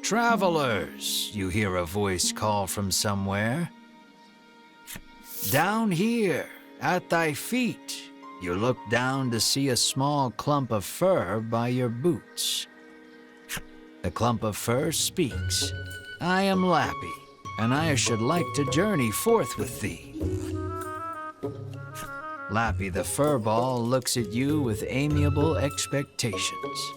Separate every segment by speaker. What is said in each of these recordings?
Speaker 1: Travelers, you hear a voice call from somewhere. Down here, at thy feet, you look down to see a small clump of fur by your boots. The clump of fur speaks. I am Lappy, and I should like to journey forth with thee. Lappy the furball looks at you with amiable expectations.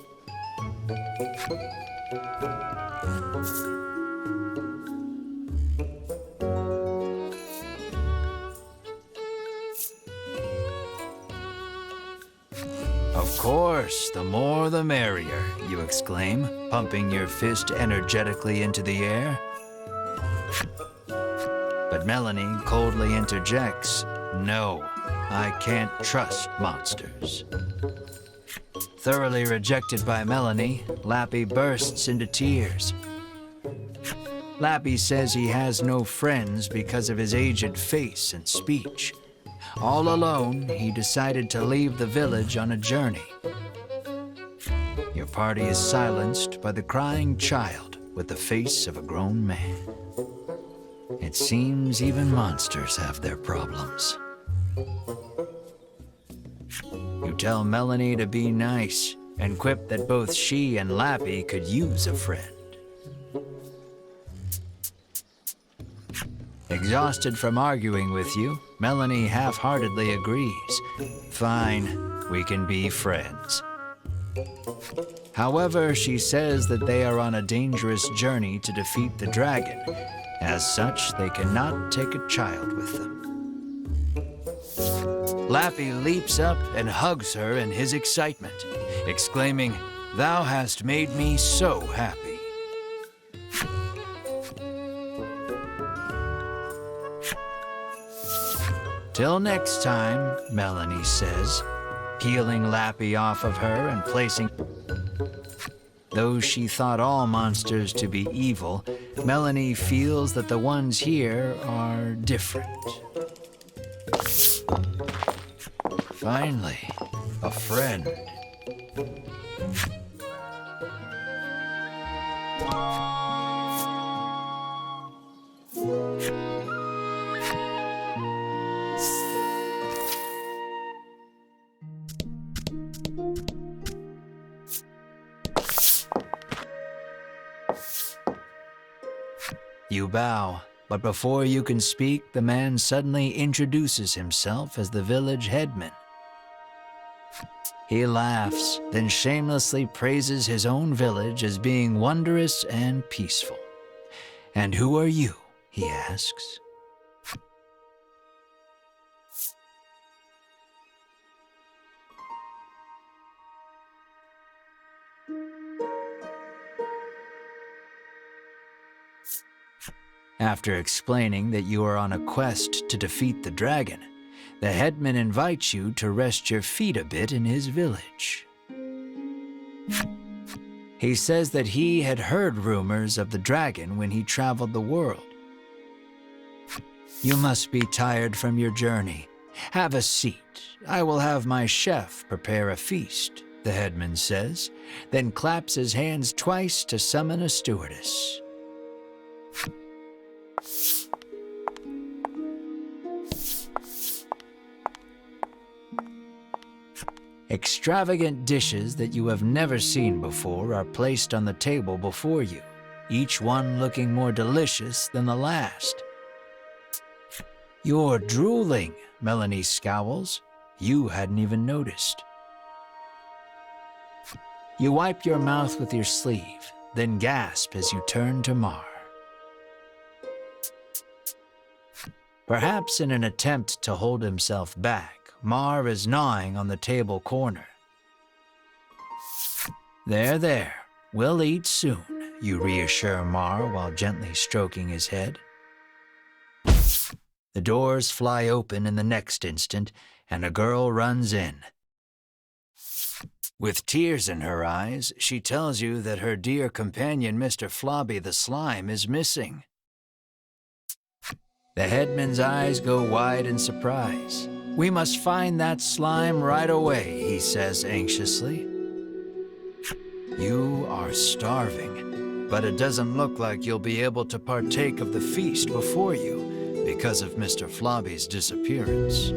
Speaker 1: Of course, the more the merrier, you exclaim, pumping your fist energetically into the air. But Melanie coldly interjects, no, I can't trust monsters. Thoroughly rejected by Melanie, Lappy bursts into tears. Lappy says he has no friends because of his aged face and speech. All alone, he decided to leave the village on a journey. Your party is silenced by the crying child with the face of a grown man. It seems even monsters have their problems. You tell Melanie to be nice and quip that both she and Lappy could use a friend. Exhausted from arguing with you, Melanie half-heartedly agrees. Fine, we can be friends. However, she says that they are on a dangerous journey to defeat the dragon. As such, they cannot take a child with them. Lappy leaps up and hugs her in his excitement, exclaiming, "Thou hast made me so happy." Till next time, Melanie says, peeling Lappy off of her and placing... Though she thought all monsters to be evil, Melanie feels that the ones here are different. Finally, a friend. You bow, but before you can speak, the man suddenly introduces himself as the village headman. He laughs, then shamelessly praises his own village as being wondrous and peaceful. "And who are you?" he asks. After explaining that you are on a quest to defeat the dragon, the headman invites you to rest your feet a bit in his village. He says that he had heard rumors of the dragon when he traveled the world. You must be tired from your journey. Have a seat. I will have my chef prepare a feast, the headman says, then claps his hands twice to summon a stewardess. Extravagant dishes that you have never seen before are placed on the table before you, each one looking more delicious than the last. "You're drooling," Melanie scowls. You hadn't even noticed. You wipe your mouth with your sleeve, then gasp as you turn to Mar. Perhaps in an attempt to hold himself back, Mar is gnawing on the table corner. There, we'll eat soon, you reassure Mar while gently stroking his head. The doors fly open in the next instant, and a girl runs in. With tears in her eyes, she tells you that her dear companion, Mr. Flobby the Slime, is missing. The headman's eyes go wide in surprise. "We must find that slime right away," he says anxiously. "You are starving. but it doesn't look like you'll be able to partake of the feast before you because of Mr. Flobby's disappearance.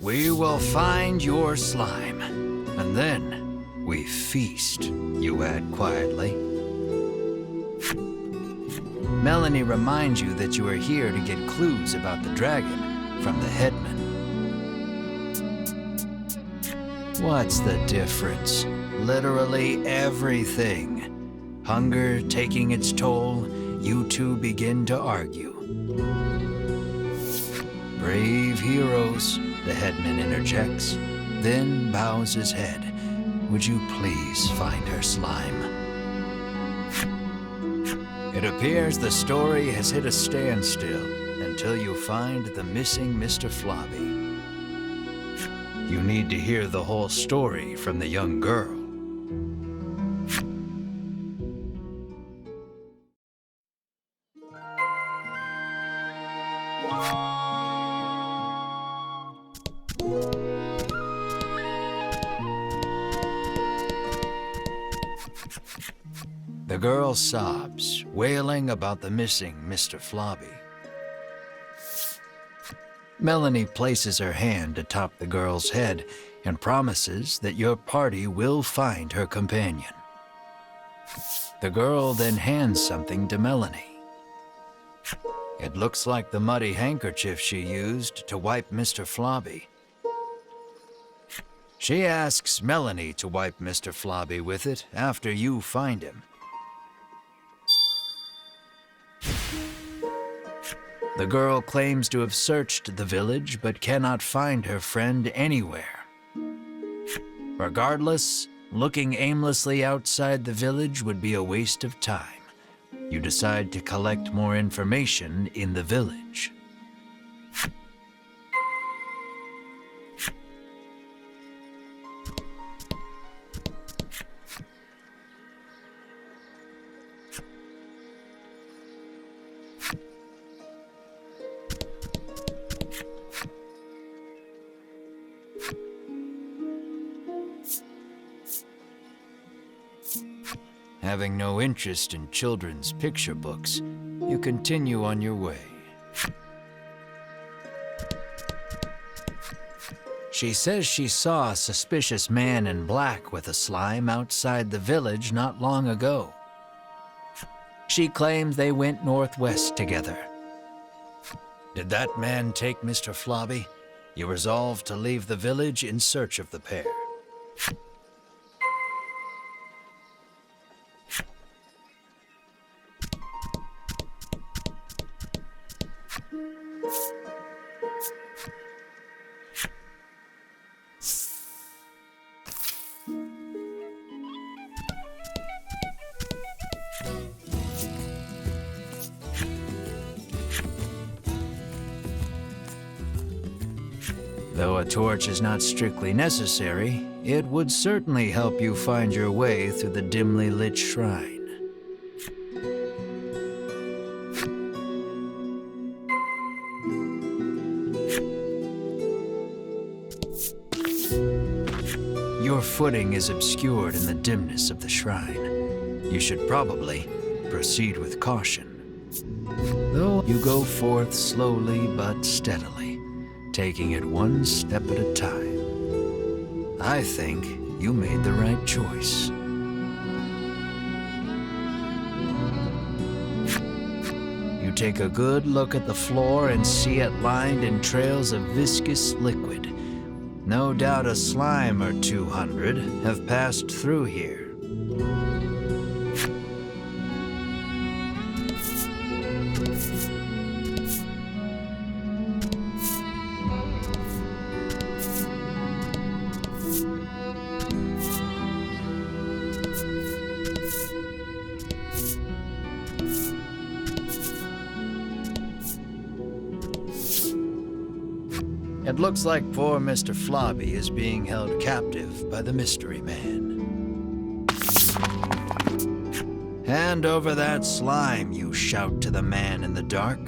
Speaker 1: We will find your slime, and then we feast, you add quietly. Melanie reminds you that you are here to get clues about the dragon from the headman. What's the difference? Literally everything. Hunger taking its toll, you two begin to argue. Brave heroes, the headman interjects, then bows his head. Would you please find her slime? It appears the story has hit a standstill until you find the missing Mr. Flobby. You need to hear the whole story from the young girl. The girl sobs, wailing about the missing Mr. Flobby. Melanie places her hand atop the girl's head and promises that your party will find her companion. The girl then hands something to Melanie. It looks like the muddy handkerchief she used to wipe Mr. Flobby. She asks Melanie to wipe Mr. Flobby with it after you find him. The girl claims to have searched the village but cannot find her friend anywhere. Regardless, looking aimlessly outside the village would be a waste of time. You decide to collect more information in the village. Having no interest in children's picture books, you continue on your way. She says she saw a suspicious man in black with a slime outside the village not long ago. She claims they went northwest together. Did that man take Mr. Flobby? You resolve to leave the village in search of the pair. Though a torch is not strictly necessary, it would certainly help you find your way through the dimly lit shrine. Your footing is obscured in the dimness of the shrine. You should probably proceed with caution. Though you go forth slowly but steadily, taking it one step at a time. I think you made the right choice. You take a good look at the floor and see it lined in trails of viscous liquid. No doubt a slime or 200 have passed through here. It looks like poor Mr. Flobby is being held captive by the mystery man. Hand over that slime, you shout to the man in the dark.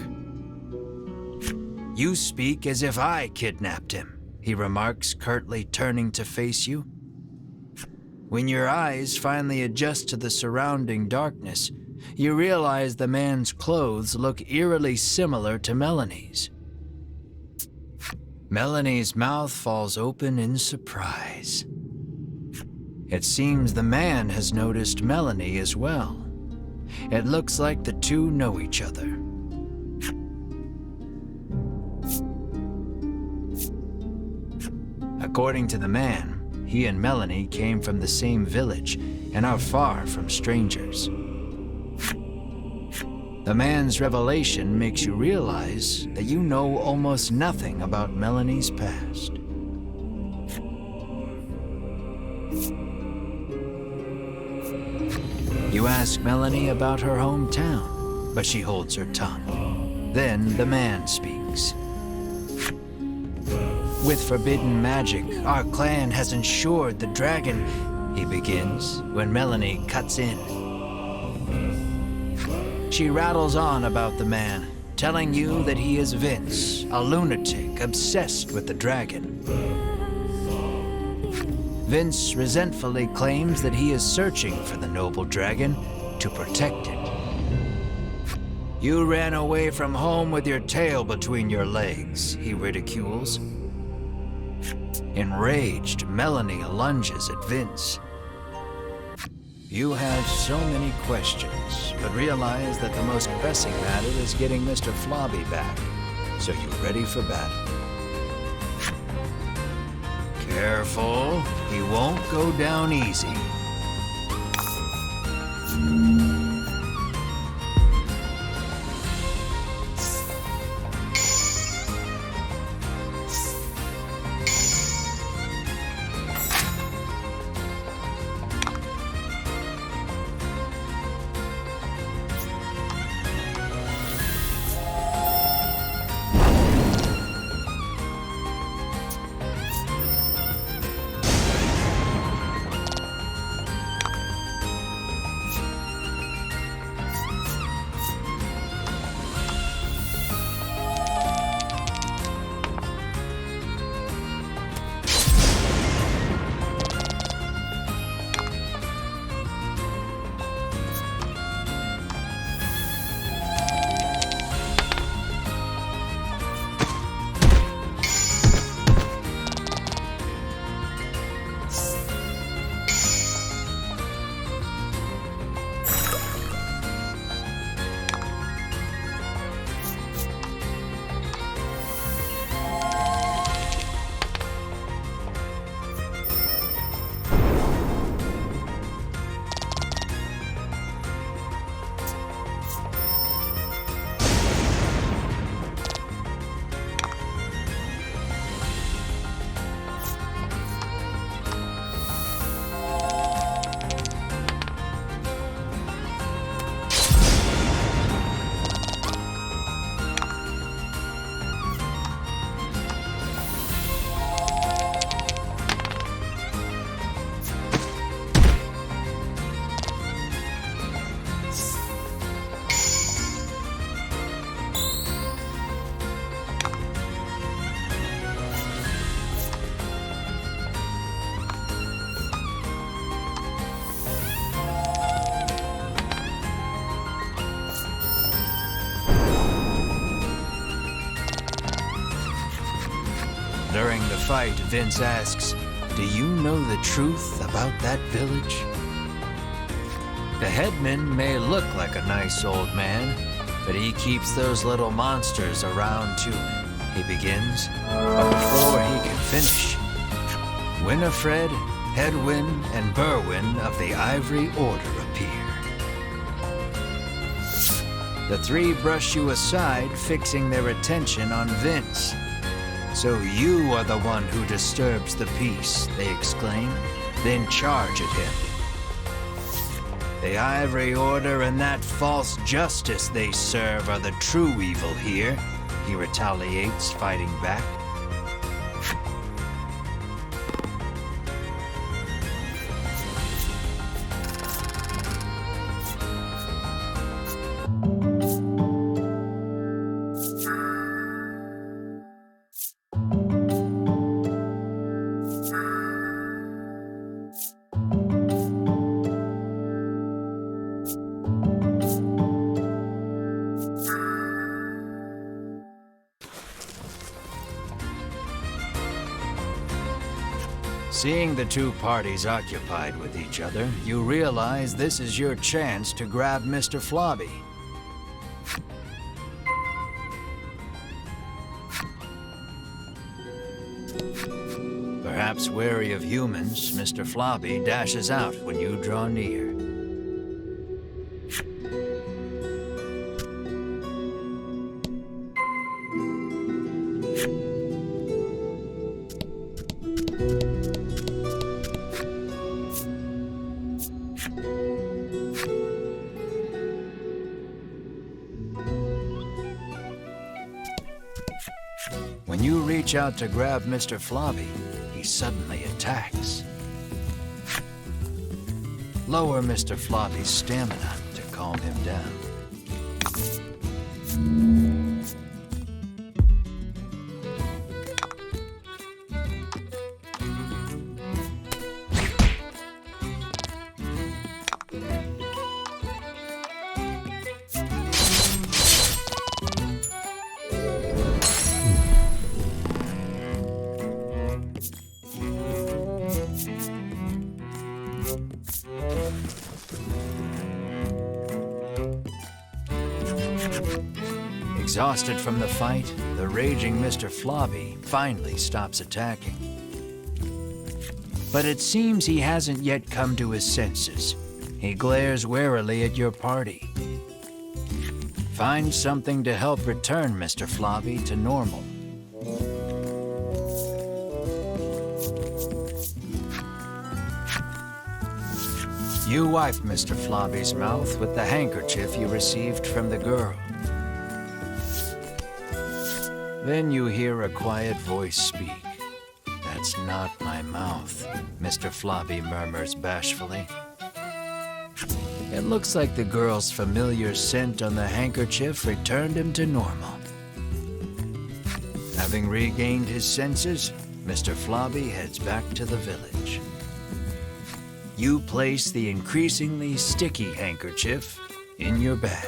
Speaker 1: You speak as if I kidnapped him. he remarks, curtly turning to face you. When your eyes finally adjust to the surrounding darkness, you realize the man's clothes look eerily similar to Melanie's. Melanie's mouth falls open in surprise. It seems the man has noticed Melanie as well. It looks like the two know each other. According to the man, he and Melanie came from the same village and are far from strangers. The man's revelation makes you realize that you know almost nothing about Melanie's past. You ask Melanie about her hometown, but she holds her tongue. Then the man speaks. With forbidden magic, our clan has ensured the dragon, he begins, when Melanie cuts in. She rattles on about the man, telling you that he is Vince, a lunatic obsessed with the dragon. Vince resentfully claims that he is searching for the noble dragon to protect it. You ran away from home with your tail between your legs, he ridicules. Enraged, Melanie lunges at Vince. You have so many questions, but realize that the most pressing matter is getting Mr. Flobby back. So you ready for battle? Careful, he won't go down easy. During the fight, Vince asks, "Do you know the truth about that village?" The headman may look like a nice old man, but he keeps those little monsters around too, he begins. But before he can finish, Winifred, Hedwin, and Berwin of the Ivory Order appear. The three brush you aside, fixing their attention on Vince. "So you are the one who disturbs the peace," they exclaim, then charge at him. The Ivory Order and that false justice they serve are the true evil here, he retaliates, fighting back. Seeing the two parties occupied with each other, you realize this is your chance to grab Mr. Flobby. Perhaps wary of humans, Mr. Flobby dashes out when you draw near. When you reach out to grab Mr. Flobby, he suddenly attacks. Lower Mr. Flobby's stamina to calm him down. Exhausted from the fight, the raging Mr. Flobby finally stops attacking. But it seems he hasn't yet come to his senses. He glares warily at your party. Find something to help return Mr. Flobby to normal. You wipe Mr. Flobby's mouth with the handkerchief you received from the girl. Then you hear a quiet voice speak. "That's not my mouth," Mr. Flobby murmurs bashfully. It looks like the girl's familiar scent on the handkerchief returned him to normal. Having regained his senses, Mr. Flobby heads back to the village. You place the increasingly sticky handkerchief in your bag.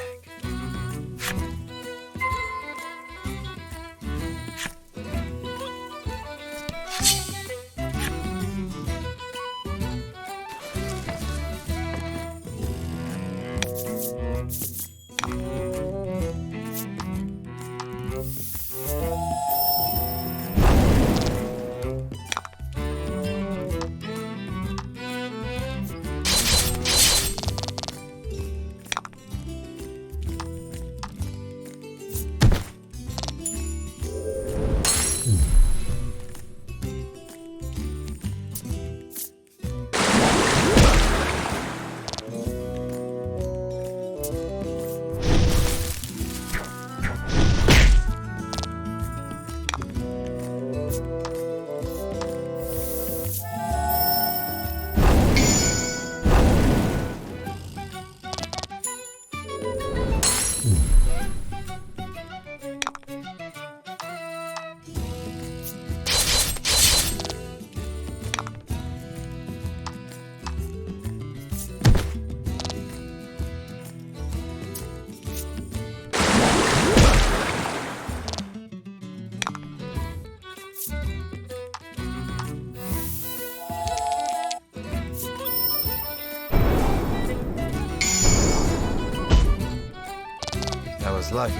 Speaker 1: That was lucky.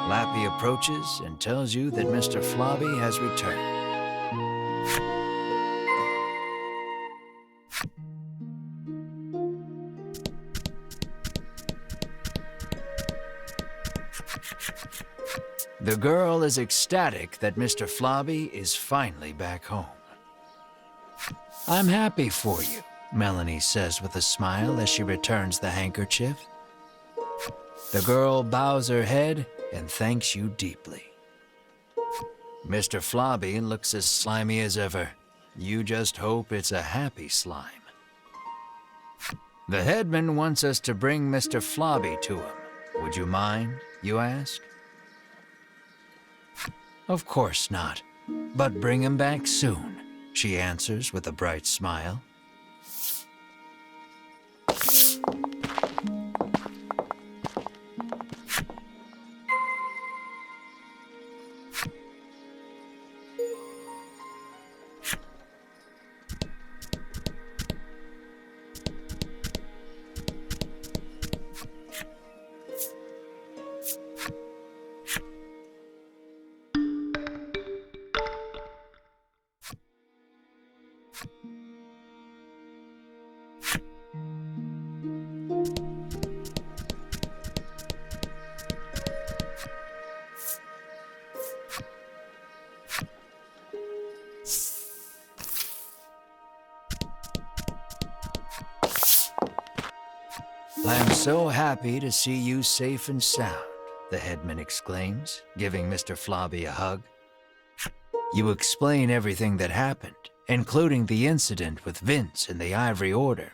Speaker 1: Lappy approaches and tells you that Mr. Flobby has returned. The girl is ecstatic that Mr. Flobby is finally back home. "I'm happy for you," Melanie says with a smile as she returns the handkerchief. The girl bows her head and thanks you deeply. Mr. Flobby looks as slimy as ever. You just hope it's a happy slime. "The headman wants us to bring Mr. Flobby to him. Would you mind?" you ask. "Of course not, but bring him back soon," she answers with a bright smile. "I'm so happy to see you safe and sound," the headman exclaims, giving Mr. Flobby a hug. You explain everything that happened, including the incident with Vince and the Ivory Order.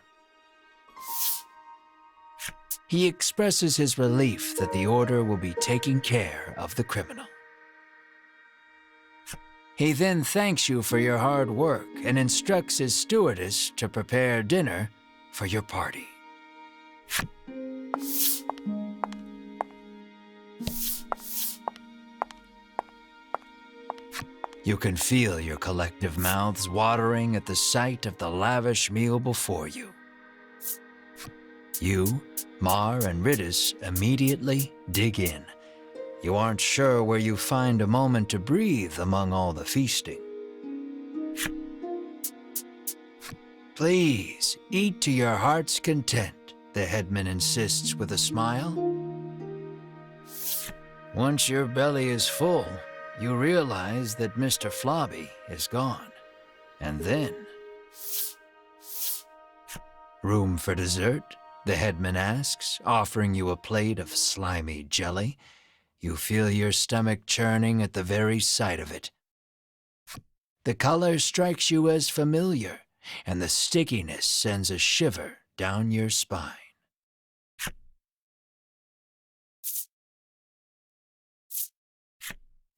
Speaker 1: He expresses his relief that the Order will be taking care of the criminal. He then thanks you for your hard work and instructs his stewardess to prepare dinner for your party. You can feel your collective mouths watering at the sight of the lavish meal before you. You, Mar, and Ridis immediately dig in. You aren't sure where you find a moment to breathe among all the feasting. "Please, eat to your heart's content," the headman insists with a smile. Once your belly is full, you realize that Mr. Flobby is gone. And then... "Room for dessert?" the headman asks, offering you a plate of slimy jelly. You feel your stomach churning at the very sight of it. The color strikes you as familiar, and the stickiness sends a shiver down your spine.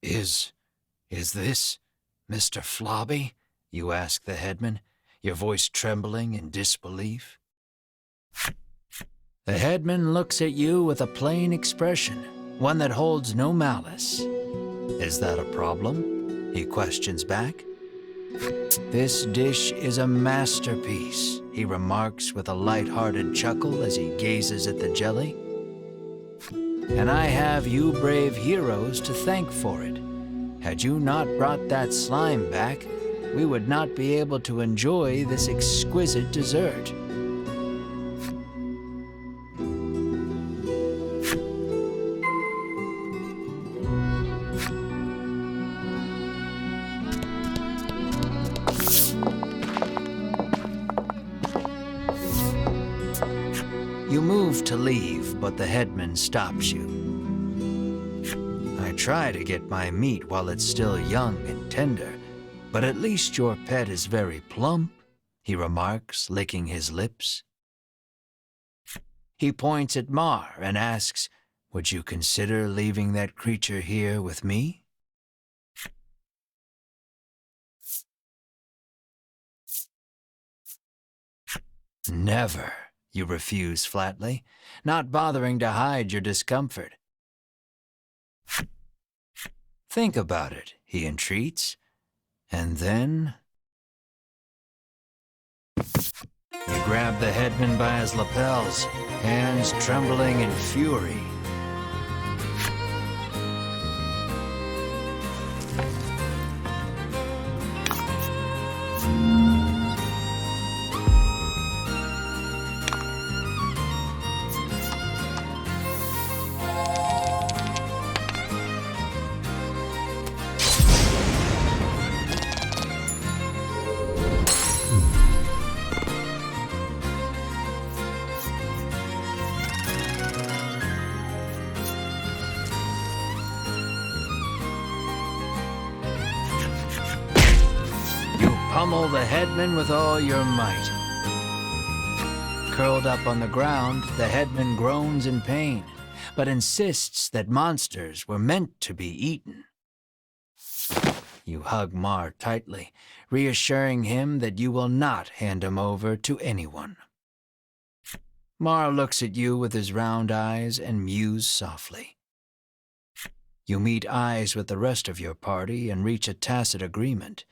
Speaker 1: Is this Mr. Flobby?" you ask the headman, your voice trembling in disbelief. The headman looks at you with a plain expression, one that holds no malice. "Is that a problem?" he questions back. "This dish is a masterpiece," he remarks with a light-hearted chuckle as he gazes at the jelly. "And I have you brave heroes to thank for it. Had you not brought that slime back, we would not be able to enjoy this exquisite dessert." You move to leave, but the headman stops you. "I try to get my meat while it's still young and tender, but at least your pet is very plump," he remarks, licking his lips. He points at Mar and asks, "Would you consider leaving that creature here with me?" "Never," you refuse flatly, not bothering to hide your discomfort. "Think about it," he entreats, and then... You grab the headman by his lapels, hands trembling in fury. pummel the headman with all your might. Curled up on the ground, the headman groans in pain, but insists that monsters were meant to be eaten. You hug Mar tightly, reassuring him that you will not hand him over to anyone. Mar looks at you with his round eyes and mews softly. You meet eyes with the rest of your party and reach a tacit agreement.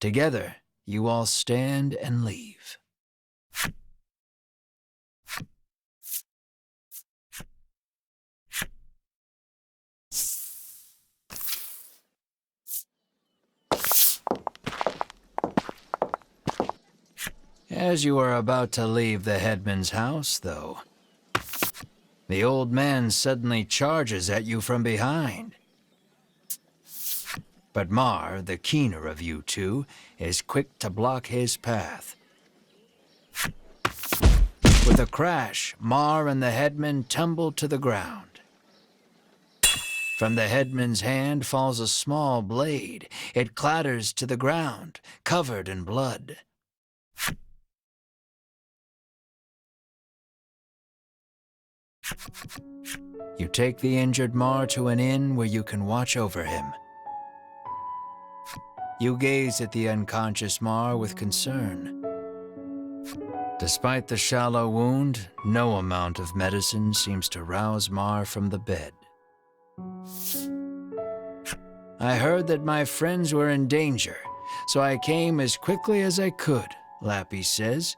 Speaker 1: Together, you all stand and leave. As you are about to leave the headman's house, though, the old man suddenly charges at you from behind. But Mar, the keener of you two, is quick to block his path. With a crash, Mar and the headman tumble to the ground. From the headman's hand falls a small blade. It clatters to the ground, covered in blood. You take the injured Mar to an inn where you can watch over him. You gaze at the unconscious Mar with concern. Despite the shallow wound, no amount of medicine seems to rouse Mar from the bed. I heard that my friends were in danger, so I came as quickly as I could, Lappy says.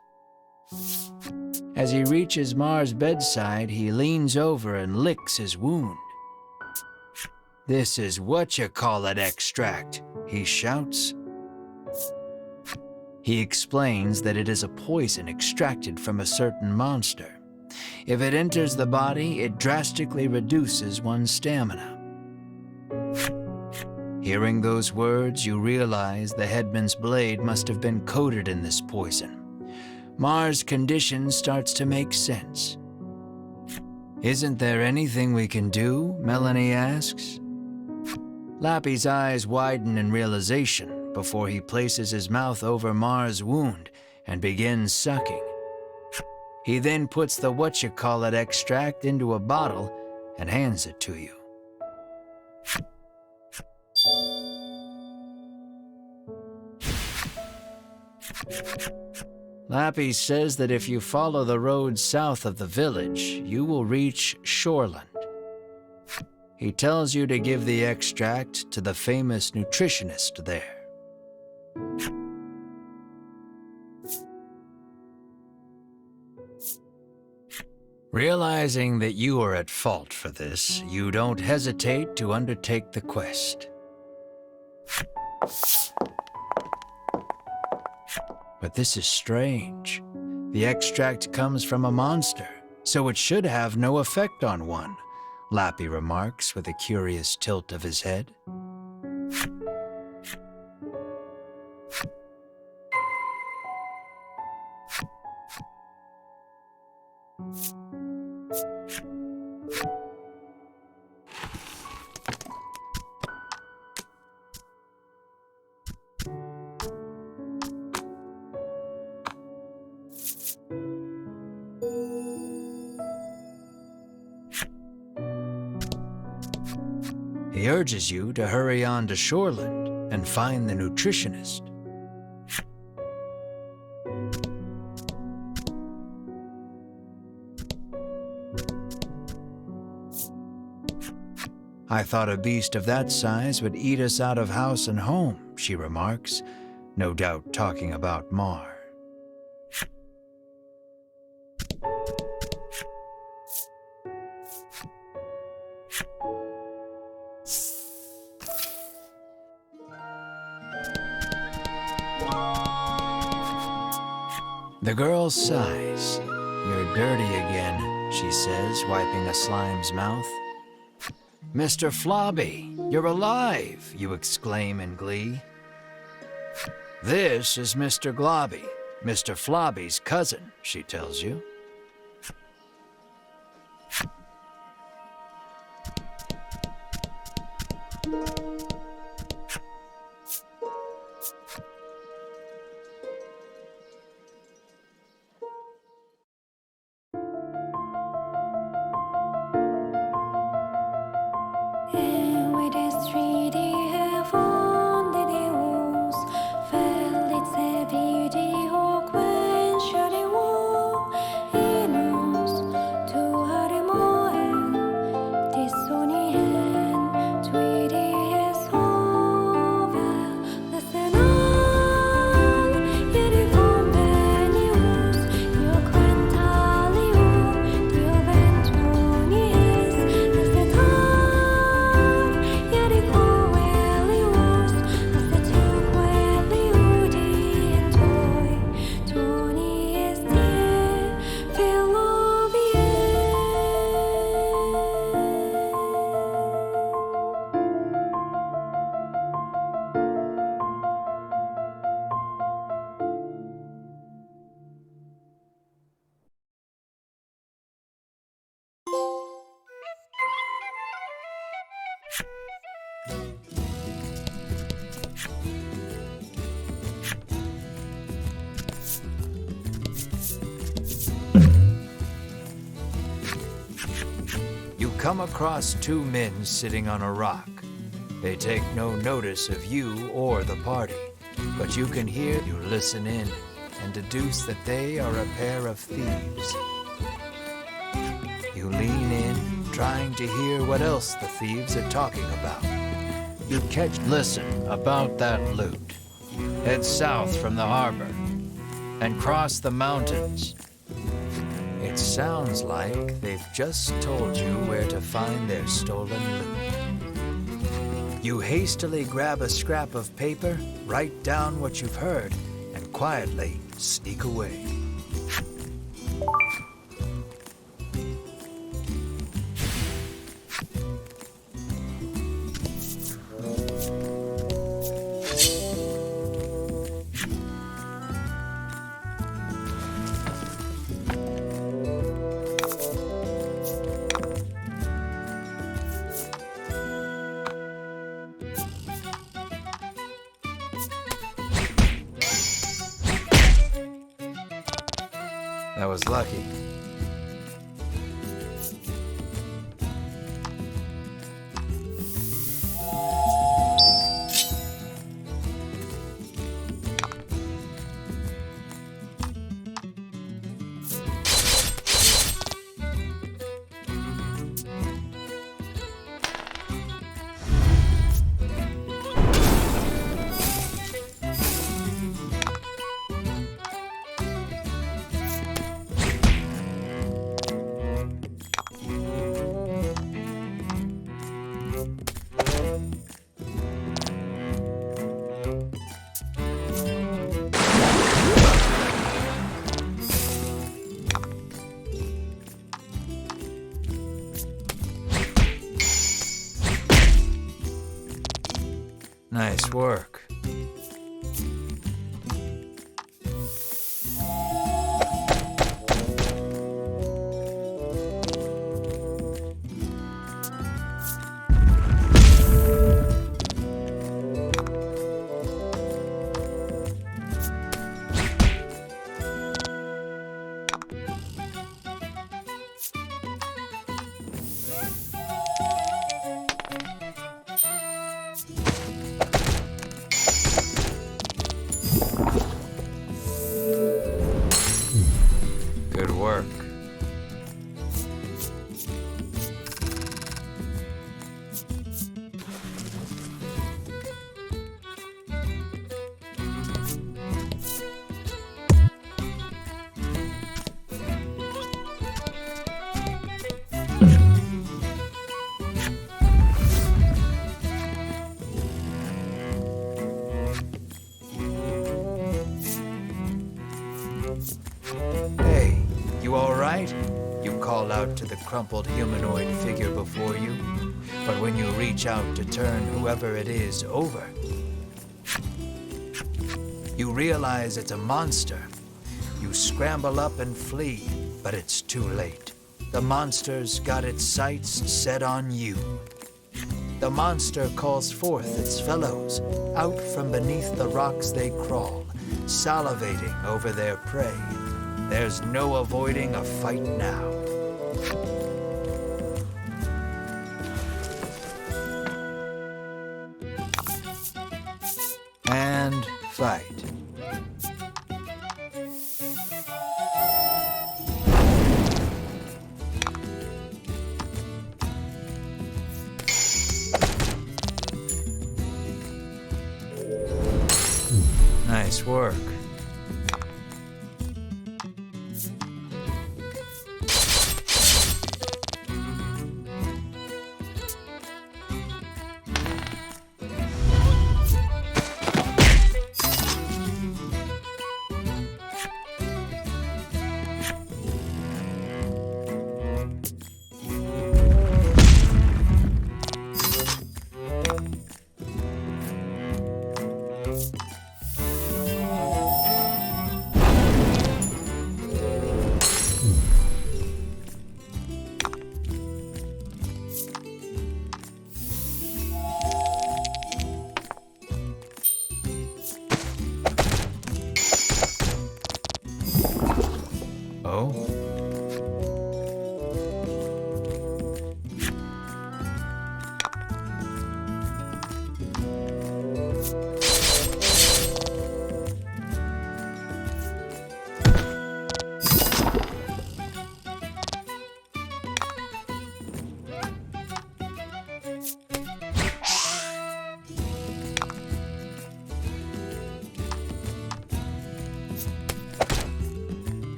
Speaker 1: As he reaches Mar's bedside, he leans over and licks his wound. "This is what-you-call-it extract," he shouts. He explains that it is a poison extracted from a certain monster. If it enters the body, it drastically reduces one's stamina. Hearing those words, you realize the headman's blade must have been coated in this poison. Mar's condition starts to make sense. "Isn't there anything we can do?" Melanie asks. Lappy's eyes widen in realization before he places his mouth over Mar's wound and begins sucking. He then puts the what-you-call-it extract into a bottle and hands it to you. Lappy says that if you follow the road south of the village, you will reach Shoreland. He tells you to give the extract to the famous nutritionist there. Realizing that you are at fault for this, you don't hesitate to undertake the quest. But this is strange. The extract comes from a monster, so it should have no effect on one, Lappy remarks with a curious tilt of his head. He urges you to hurry on to Shoreland and find the nutritionist. "I thought a beast of that size would eat us out of house and home," she remarks, no doubt talking about Mar. The girl sighs. "You're dirty again," she says, wiping a slime's mouth. "Mr. Flobby, you're alive," you exclaim in glee. "This is Mr. Globby, Mr. Flobby's cousin," she tells you. You come across two men sitting on a rock. They take no notice of you or the party, but you can hear, you listen in, and deduce that they are a pair of thieves. You lean in, trying to hear what else the thieves are talking about. You listen about that loot. Head south from the harbor and cross the mountains. It sounds like they've just told you where to find their stolen loot. You hastily grab a scrap of paper, write down what you've heard, and quietly sneak away. That was lucky. Nice work. Good work. Hey, you all right? You call out to the crumpled humanoid figure before you, but when you reach out to turn whoever it is over, you realize it's a monster. You scramble up and flee, but it's too late. The monster's got its sights set on you. The monster calls forth its fellows. Out from beneath the rocks they crawl, salivating over their prey. There's no avoiding a fight now. And fight. Nice work. Oh?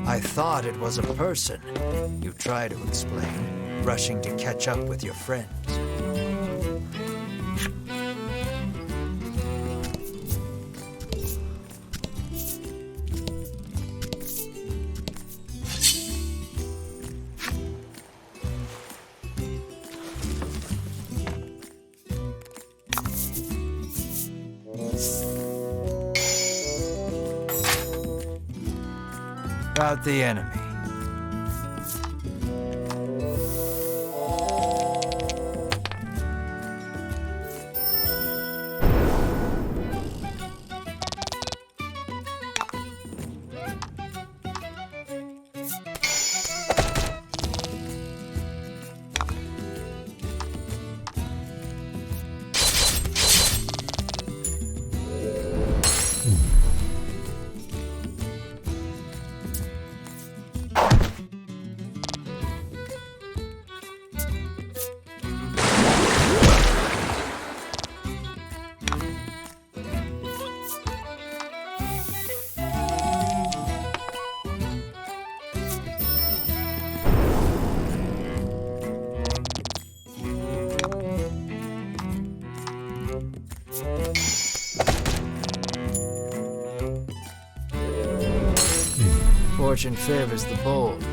Speaker 1: I thought it was a person, you try to explain, rushing to catch up with your friends. About the enemy. Fortune favors the bold.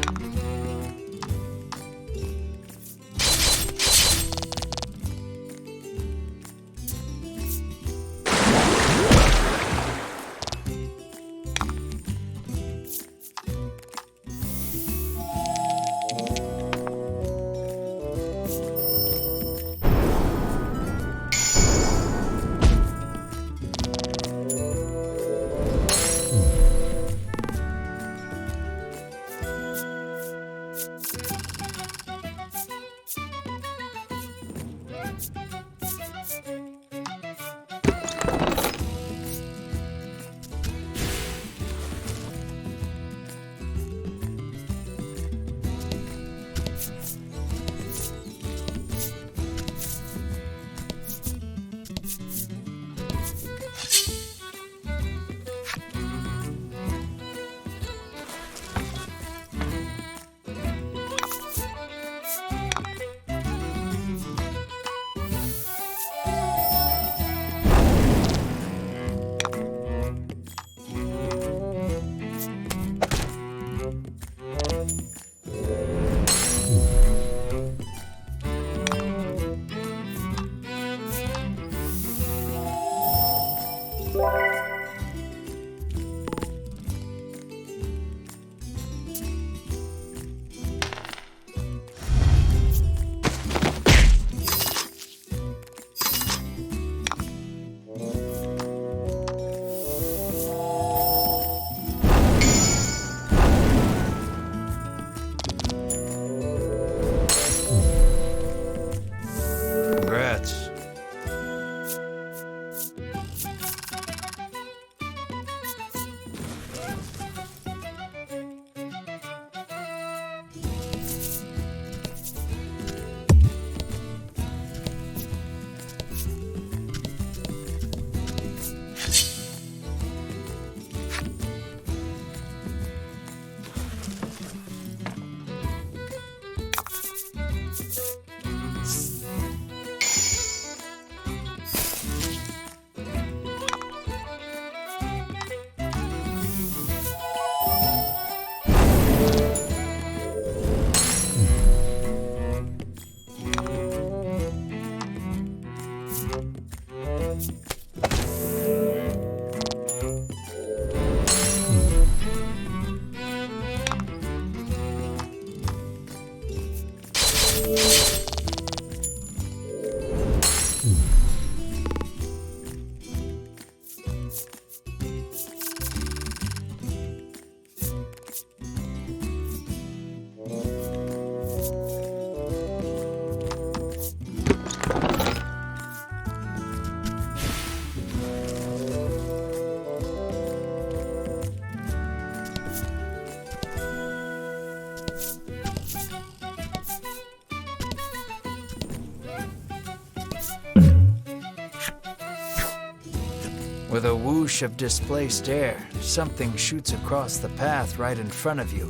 Speaker 1: With a whoosh of displaced air, something shoots across the path right in front of you.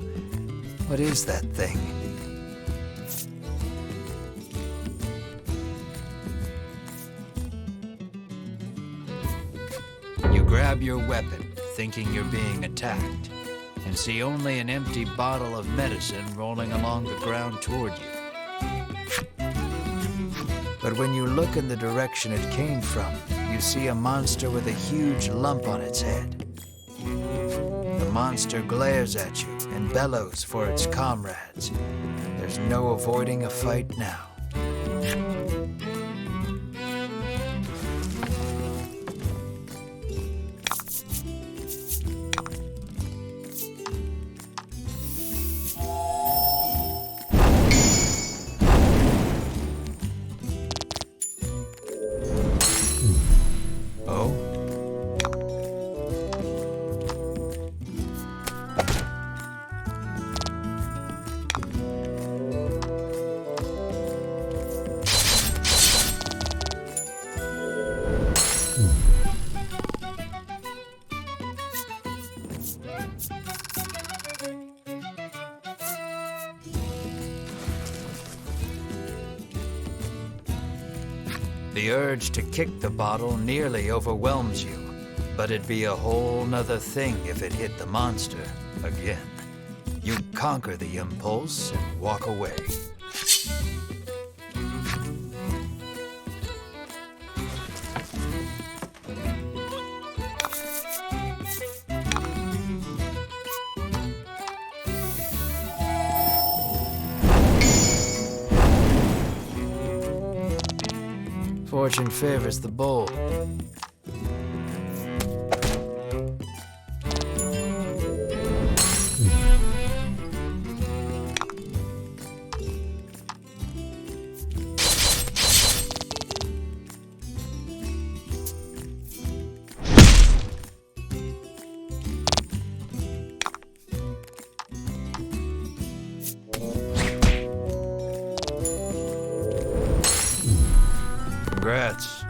Speaker 1: What is that thing? You grab your weapon, thinking you're being attacked, and see only an empty bottle of medicine rolling along the ground toward you. But when you look in the direction it came from, you see a monster with a huge lump on its head. The monster glares at you and bellows for its comrades. There's no avoiding a fight now. Oh? The urge to kick the bottle nearly overwhelms you, but it'd be a whole nother thing if it hit the monster again. You conquer the impulse and walk away. Fortune favors the bold. Congrats.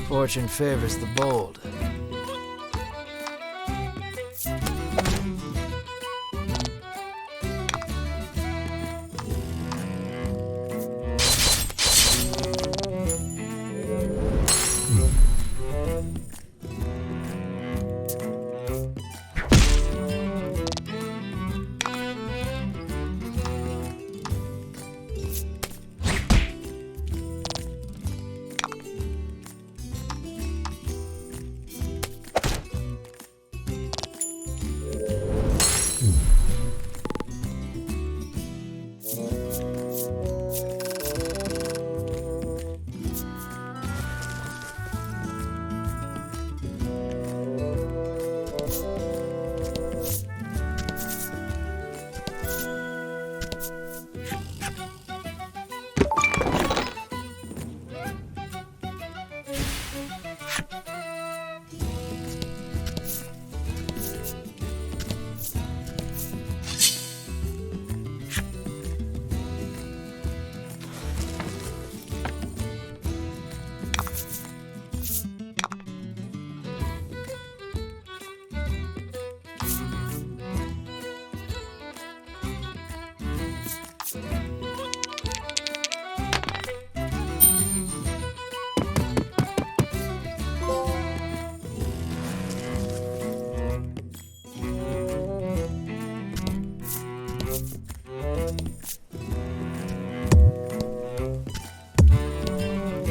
Speaker 1: Fortune favors the bold.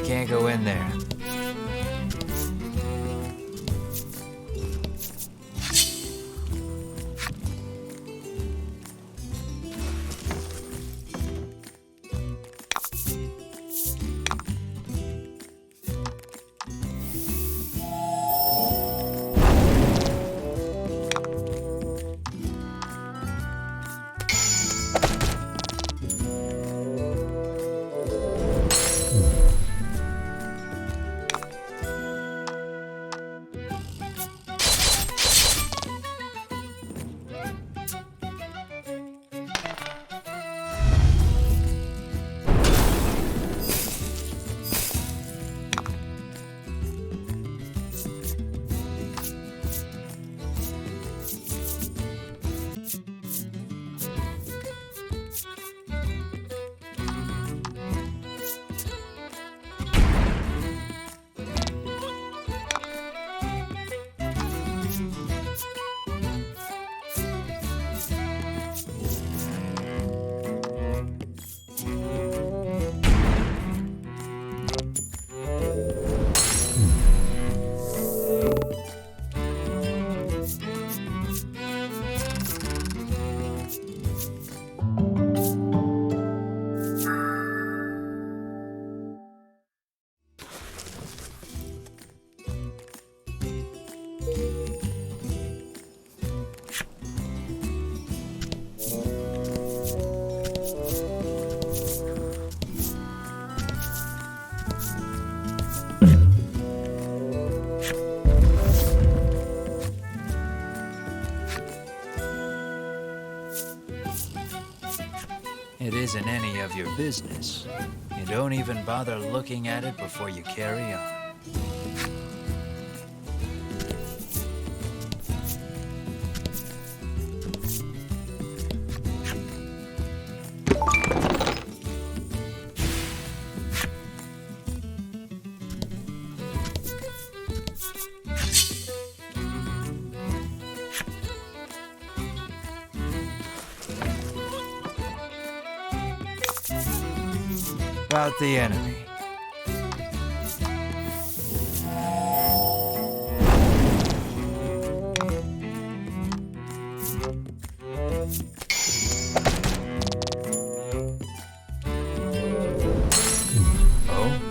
Speaker 1: Can't go in there. isn't any of your business. You don't even bother looking at it before you carry on. About the enemy. Oh?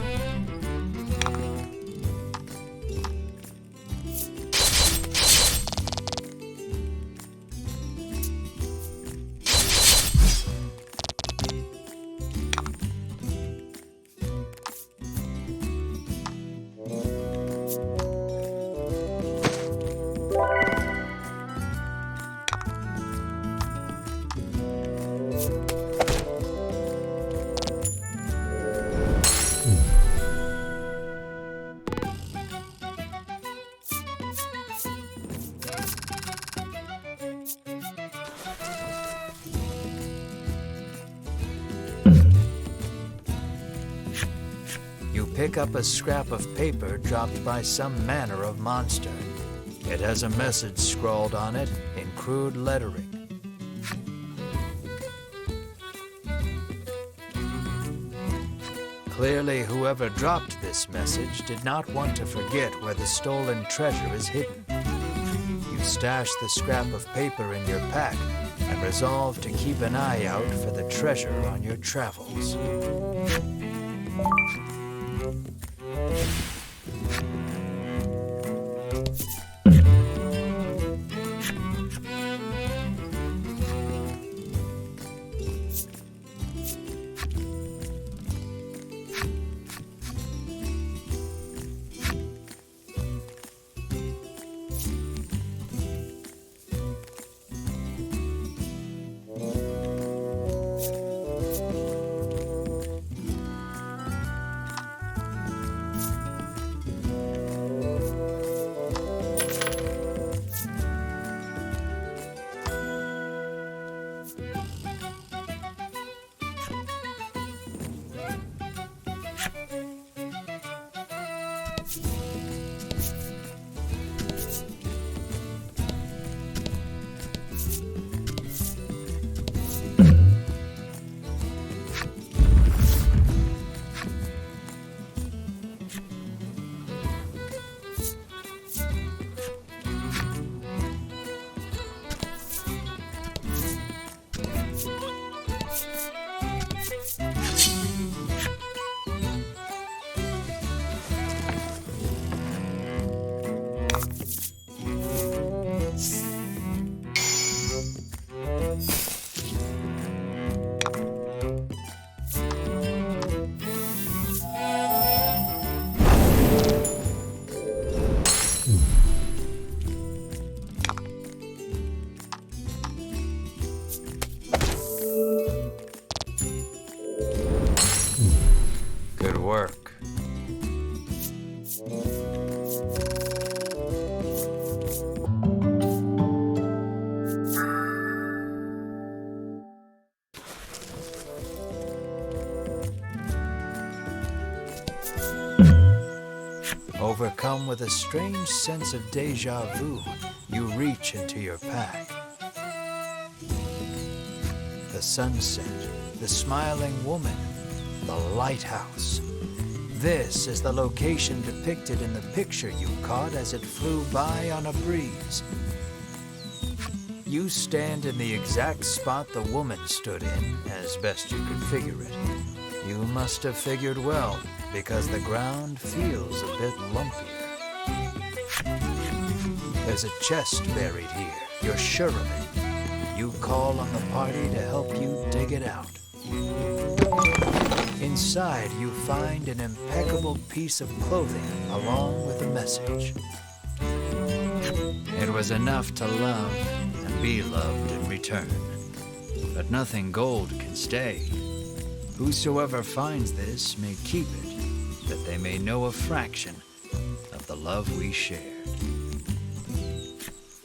Speaker 1: Pick up a scrap of paper dropped by some manner of monster. It has a message scrawled on it in crude lettering. Clearly, whoever dropped this message did not want to forget where the stolen treasure is hidden. You stash the scrap of paper in your pack and resolve to keep an eye out for the treasure on your travels. Good work. Overcome with a strange sense of déjà vu, you reach into your pack. The sunset, the smiling woman, the lighthouse. This is the location depicted in the picture you caught as it flew by on a breeze. You stand in the exact spot the woman stood in, as best you could figure it. You must have figured well, because the ground feels a bit lumpier. There's a chest buried here, you're sure of it. You call on the party to help you dig it out. Inside, you find an impeccable piece of clothing along with a message. It was enough to love and be loved in return. But nothing gold can stay. Whosoever finds this may keep it, that they may know a fraction of the love we shared.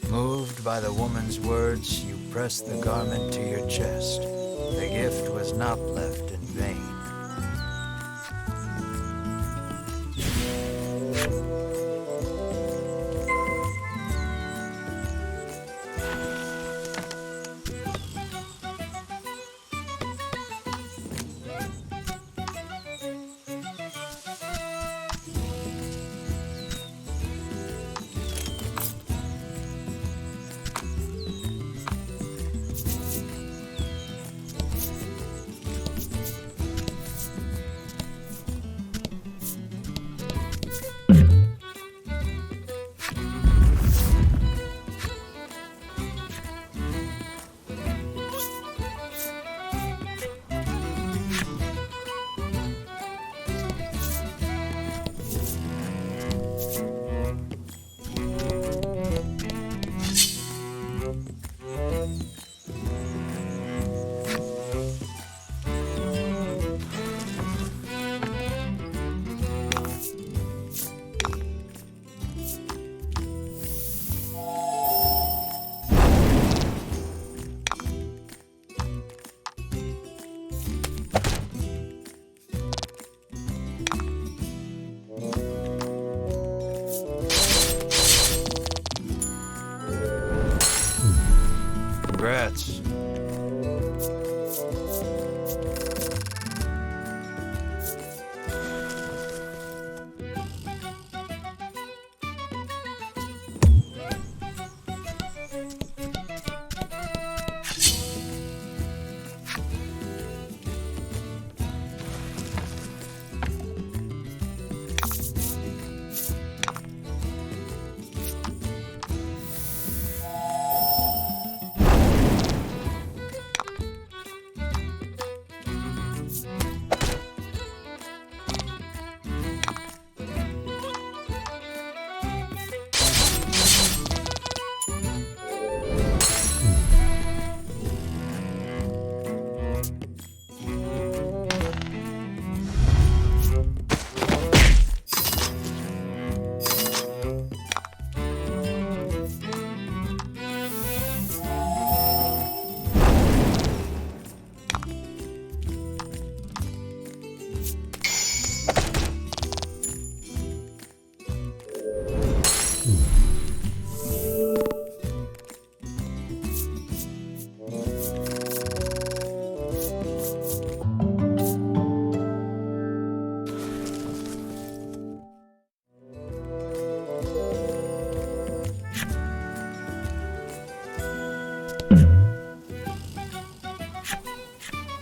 Speaker 1: Moved by the woman's words, you pressed the garment to your chest. The gift was not left in vain. Congrats.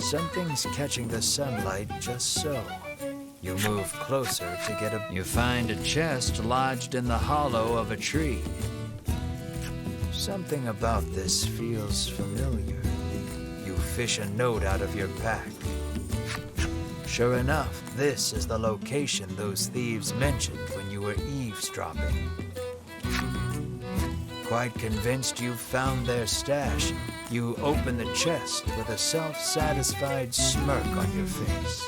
Speaker 1: Something's catching the sunlight just so. You move closer to get a... You find a chest lodged in the hollow of a tree. Something about this feels familiar. You fish a note out of your pack. Sure enough, this is the location those thieves mentioned when you were eavesdropping. Quite convinced you've found their stash, you open the chest with a self-satisfied smirk on your face.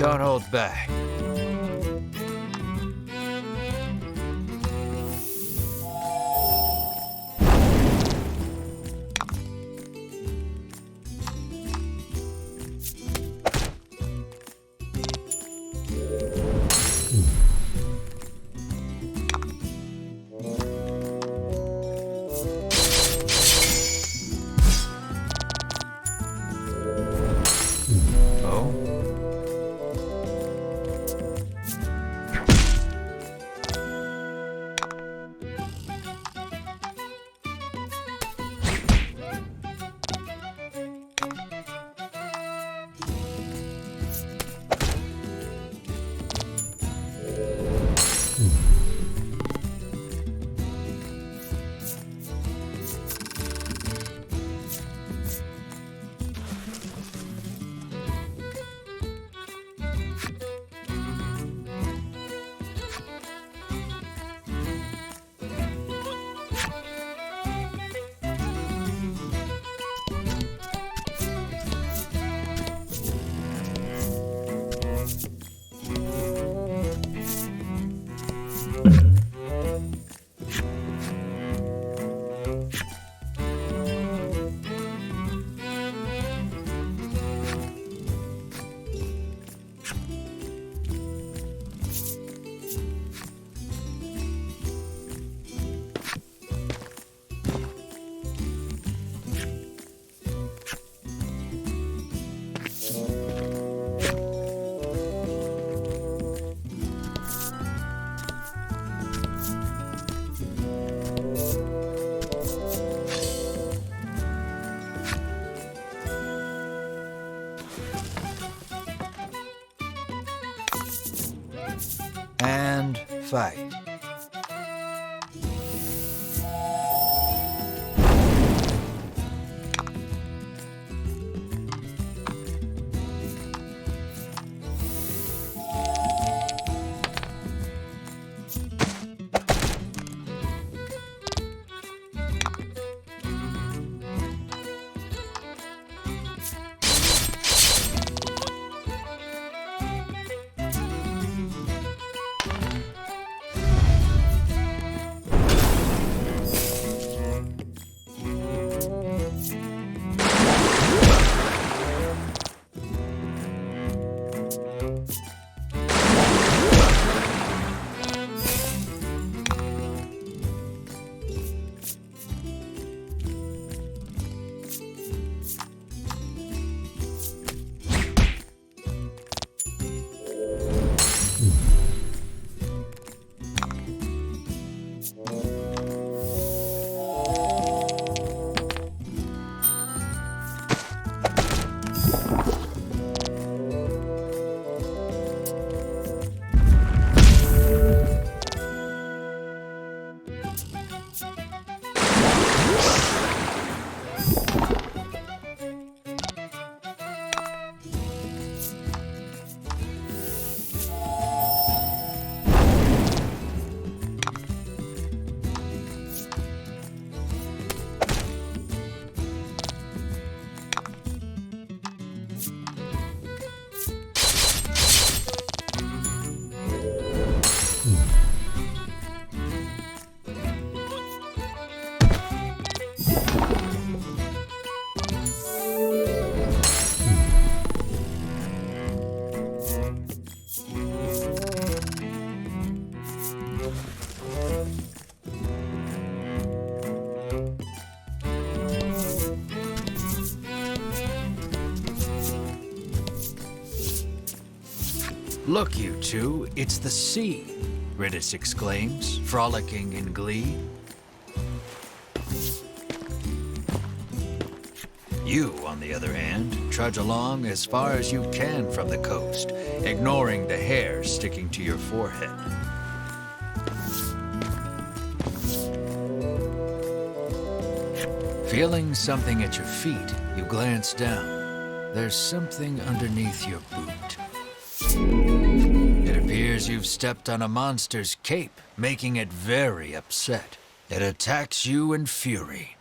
Speaker 1: Don't hold back. And fight. Look, you two, it's the sea, Ridis exclaims, frolicking in glee. You, on the other hand, trudge along as far as you can from the coast, ignoring the hair sticking to your forehead. Feeling something at your feet, you glance down. There's something underneath your boot. It appears you've stepped on a monster's cape, making it very upset. It attacks you in fury.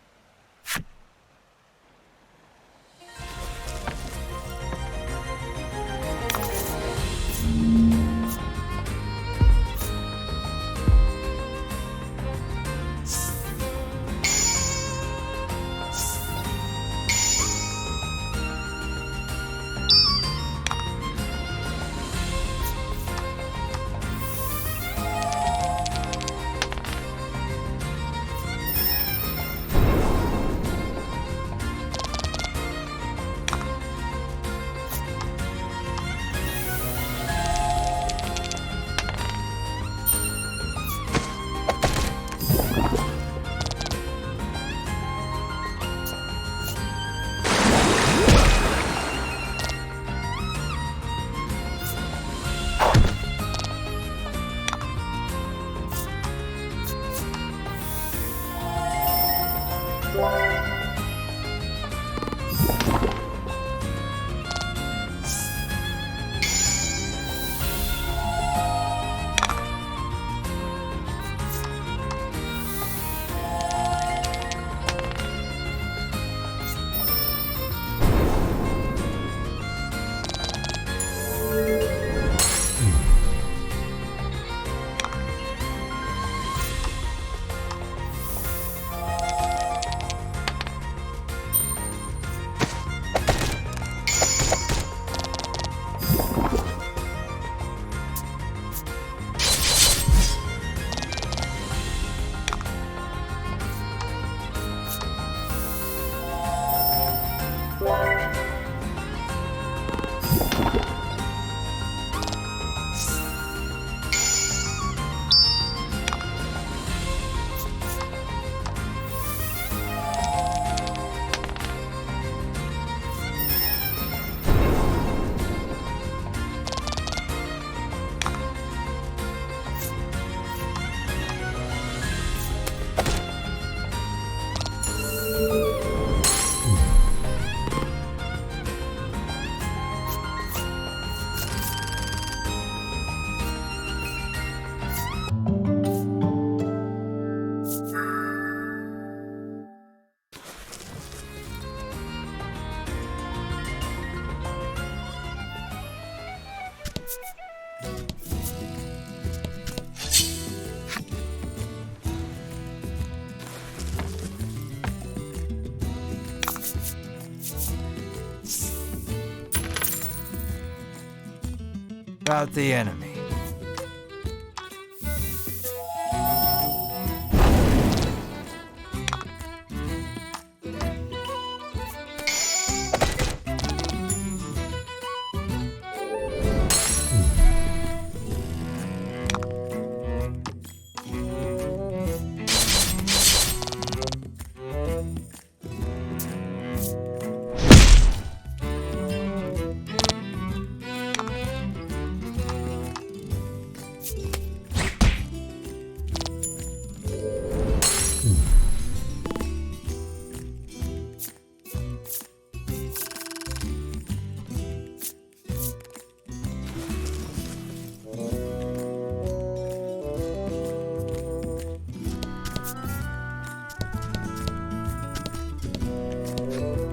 Speaker 1: About the enemy.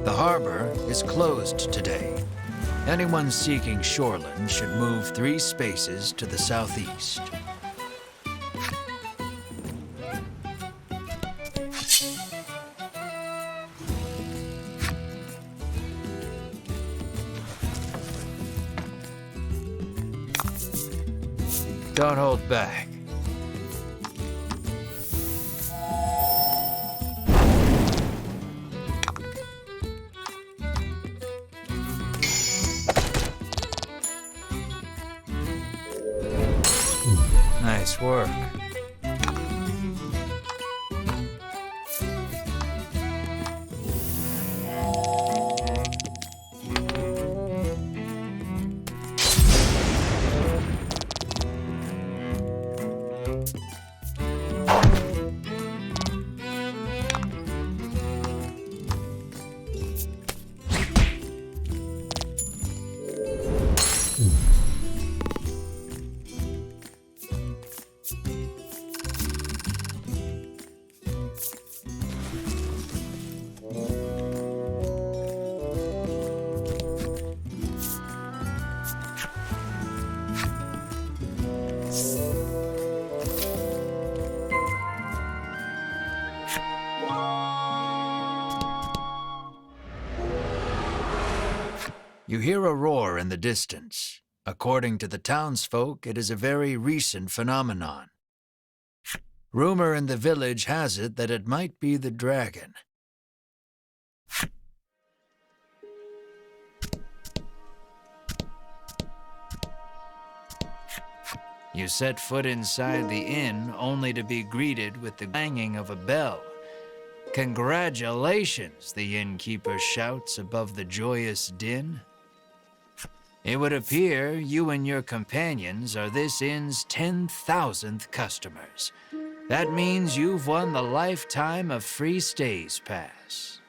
Speaker 1: The harbor is closed today. Anyone seeking shoreland should move 3 spaces to the southeast. Don't hold back. Nice work. You hear a roar in the distance. According to the townsfolk, it is a very recent phenomenon. Rumor in the village has it that it might be the dragon. You set foot inside the inn only to be greeted with the banging of a bell. "Congratulations," the innkeeper shouts above the joyous din. It would appear you and your companions are this inn's 10,000th customers. That means you've won the Lifetime of Free Stays pass.